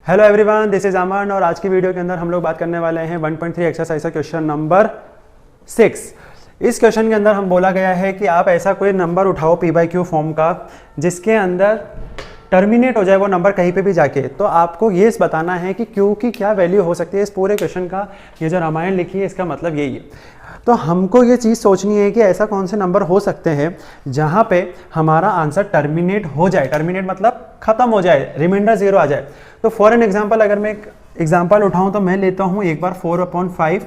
Hello everyone, this is अमन और आज की वीडियो के अंदर हम लोग बात करने वाले हैं 1.3 एक्सरसाइज का क्वेश्चन नंबर 6। इस क्वेश्चन के अंदर हम बोला गया है कि आप ऐसा कोई नंबर उठाओ पी बाई क्यू फॉर्म का जिसके अंदर टर्मिनेट हो जाए वो नंबर कहीं पे भी जाके। तो आपको ये बताना है कि क्यू की क्या वैल्यू हो सकती है। इस पूरे क्वेश्चन का ये जो रामायण लिखी है इसका मतलब यही है। तो हमको ये चीज़ सोचनी है कि ऐसा कौन से नंबर हो सकते हैं जहाँ पे हमारा आंसर टर्मिनेट हो जाए। टर्मिनेट मतलब खत्म हो जाए, रिमाइंडर 0 आ जाए। तो फॉर एन एग्जाम्पल अगर मैं एक एग्जाम्पल उठाऊँ तो मैं लेता हूँ एक बार 4/5,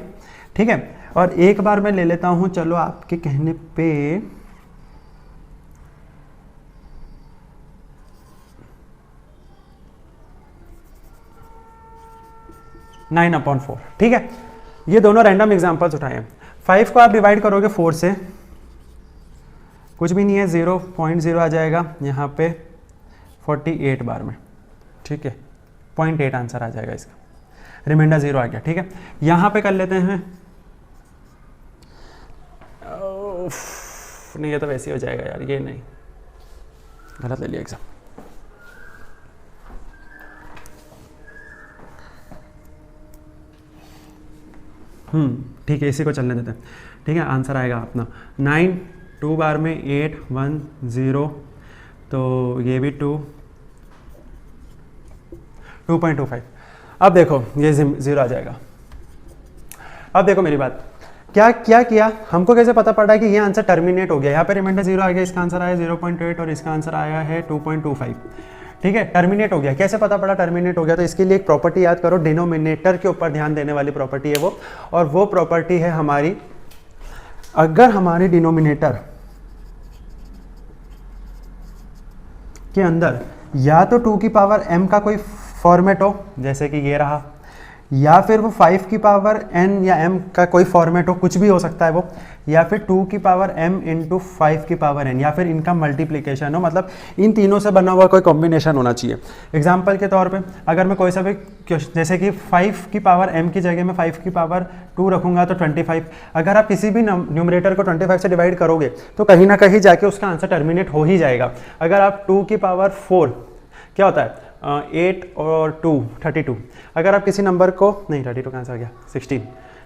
ठीक है, और एक बार मैं ले लेता हूँ, चलो आपके कहने पे 9/4, ठीक है। ये दोनों रैंडम एग्जाम्पल्स उठाए हैं। 5 को आप डिवाइड करोगे 4 से, कुछ भी नहीं है, 0.0 आ जाएगा यहाँ पे 48 बार में, ठीक है, 0.8 आंसर आ जाएगा इसका, रिमाइंडर 0 आ गया, ठीक है। यहाँ पे कर लेते हैं, नहीं ये तो वैसे ही हो जाएगा यार, ये नहीं, गलत ले लिया एग्जाम। ठीक है, इसी को चलने देते हैं, ठीक है। आंसर आएगा अपना 9, 2 बार में 8, 1, 0, तो ये भी 2.25। अब देखो ये 0 आ जाएगा। अब देखो मेरी बात, क्या किया, हमको कैसे पता पड़ा कि ये आंसर टर्मिनेट हो गया। यहाँ पे रिमाइंडर 0 आ गया, इसका आंसर आया 0.8 और इसका आंसर आया है 2.25, ठीक है। टर्मिनेट हो गया, कैसे पता पड़ा टर्मिनेट हो गया? तो इसके लिए एक प्रॉपर्टी याद करो, डिनोमिनेटर के ऊपर ध्यान देने वाली प्रॉपर्टी है वो, और वो प्रॉपर्टी है हमारी, अगर हमारी डिनोमिनेटर के अंदर या तो 2 की पावर m का कोई फॉर्मेट हो, जैसे कि ये रहा, या फिर वो 5 की पावर n या m का कोई फॉर्मेट हो, कुछ भी हो सकता है वो, या फिर 2 की पावर m इंटू 5 की पावर n, या फिर इनका मल्टीप्लिकेशन हो, मतलब इन तीनों से बना हुआ कोई कॉम्बिनेशन होना चाहिए। एग्जाम्पल के तौर पे अगर मैं कोई सा भी, जैसे कि 5 की पावर m की जगह में 5 की पावर 2 रखूंगा तो 25। अगर आप किसी भी न्यूमरेटर को 25 से डिवाइड करोगे तो कहीं ना कहीं जाके उसका आंसर टर्मिनेट हो ही जाएगा। अगर आप 2 की पावर 4, क्या होता है 8 और 2 32, अगर आप किसी नंबर को, नहीं 32 का आंसर आ गया 16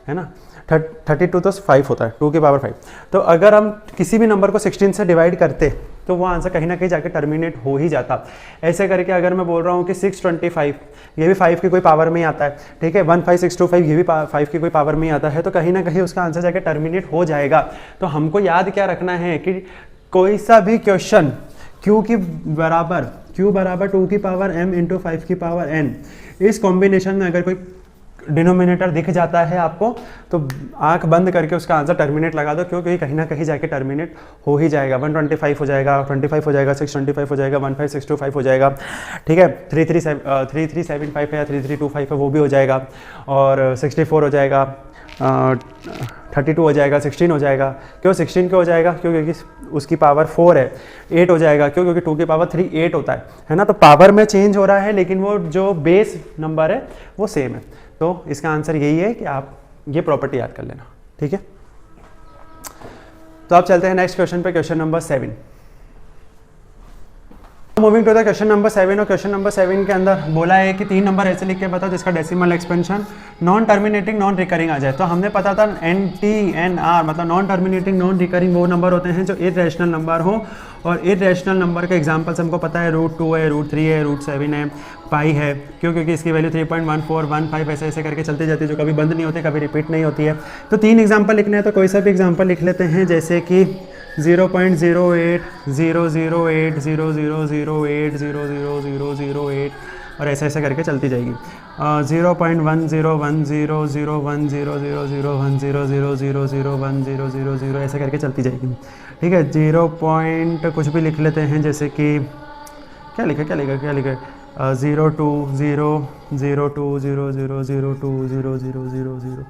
है ना, 32 तो 5 होता है, 2 की पावर 5। तो अगर हम किसी भी नंबर को 16 से डिवाइड करते तो वो आंसर कहीं ना कहीं जाके टर्मिनेट हो ही जाता। ऐसे करके अगर मैं बोल रहा हूँ कि 625, ये भी 5 की कोई पावर में ही आता है, ठीक है, 15625 ये भी 5 की कोई पावर में ही आता है, तो कहीं ना कहीं उसका आंसर जाके टर्मिनेट हो जाएगा। तो हमको याद क्या रखना है कि कोई सा भी क्वेश्चन q बराबर 2 की पावर m इंटू 5 की पावर n, इस कॉम्बिनेशन में अगर कोई डिनोमिनेटर दिख जाता है आपको तो आंख बंद करके उसका आंसर टर्मिनेट लगा दो, क्योंकि कहीं ना कहीं जाके टर्मिनेट हो ही जाएगा। 125 हो जाएगा, 25 हो जाएगा, 625 हो जाएगा, 15625 हो जाएगा, ठीक है, 3375 है या 3325 है वो भी हो जाएगा, और 64 हो जाएगा, 32 हो जाएगा, 16 हो जाएगा। क्यों 16 क्यों हो जाएगा? क्योंकि उसकी पावर 4 है। 8 हो जाएगा, क्यों? क्योंकि 2 की पावर 3 8 होता है ना। तो पावर में चेंज हो रहा है लेकिन वो जो बेस नंबर है वो सेम है। तो इसका आंसर यही है कि आप ये प्रॉपर्टी याद कर लेना, ठीक है। तो आप चलते हैं नेक्स्ट क्वेश्चन पे, question number 7। Moving to the question number 7, और क्वेश्चन नंबर 7 के अंदर बोला है कि 3 नंबर ऐसे लिख के बताओ जिसका decimal expansion non terminating non recurring आ जाए। तो हमने पता था NTNR मतलब नॉन टर्मिनेटिंग नॉन रिकरिंग वो नंबर होते हैं जो इरेशनल नंबर हो, और इरेशनल नंबर के एग्जांपल्स हमको पता है, √2 है, √3 है, √7 है, पाई है। क्यों? क्योंकि इसकी वैल्यू 3.1415 ऐसे ऐसे करके चलती जाती है, जो कभी बंद नहीं होती, कभी रिपीट नहीं होती है। तो 3 एग्जाम्पल लिखने हैं, तो कोई सा भी एग्जाम्पल लिख लेते हैं, जैसे कि 0.080008000800008 और ऐसे ऐसे करके चलती जाएगी। 0.10101000100010001000 ऐसे करके चलती जाएगी, ठीक है। 0 पॉइंट कुछ भी लिख लेते हैं, जैसे कि क्या लिखे 0200002000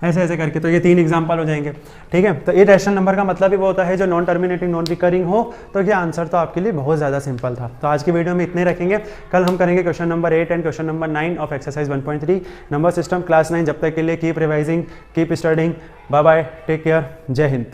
ऐसे ऐसे करके। तो ये 3 एग्जाम्पल हो जाएंगे, ठीक है। तो इरेशनल नंबर का मतलब ही वो होता है जो नॉन टर्मिनेटिंग नॉन रिकरिंग हो। तो ये आंसर तो आपके लिए बहुत ज़्यादा सिंपल था। तो आज की वीडियो में इतने रखेंगे। कल हम करेंगे question number 8 and question number 9 of exercise 1.3 number system class 9। जब तक के लिए keep revising, keep studying, bye bye, take care, जय हिंद।